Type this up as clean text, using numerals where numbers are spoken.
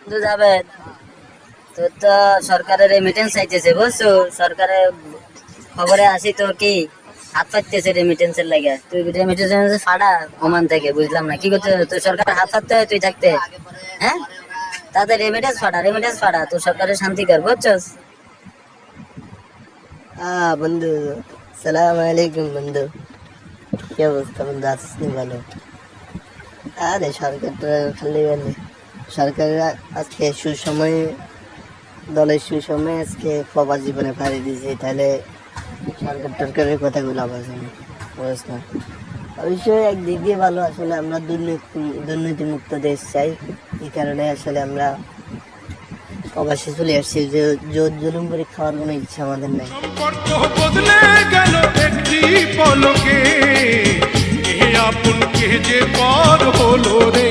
বন্ধু যাবেন তো তো সরকারের রেমিটেন্স চাইতেছে বুঝছো, সরকারের খবরে আসি তো কি হাত পাততেছে রেমিটেন্সের লাগে, তুই রেমিটেন্স ফাড়া ওমান থেকে, বুঝলাম না কি করতে তোর সরকার হাত পাততে হয় তুই থাকতে, হ্যাঁ তাদের রেমিটেন্স ফাড়া তোর সরকারের শান্তি কর বুঝছস। বন্ধু, সালাম আলাইকুম বন্ধু। কি অবস্থা বন্ধু, আছিস নি ভালো? আরে সরকারটা খালি বলে সরকার আজকে সুসময়ে, দলের সুসময়ে আজকে প্রবাস জীবনে পাড়ি দিয়েছে, তাহলে সরকার টরকারের কথাগুলো আবার শুনি, বুঝছ না? অবশ্যই একদিক দিয়ে ভালো, আসলে আমরা দুর্নীতি মুক্ত দেশ চাই, এই কারণে আসলে আমরা প্রবাসে চলে আসছি, যে জোর জুলুম করে খাওয়ার কোনো ইচ্ছা আমাদের নাই। সম্পর্ক বদলে গেল একটি পলকে, কে আপন কে যে পর হলো রে।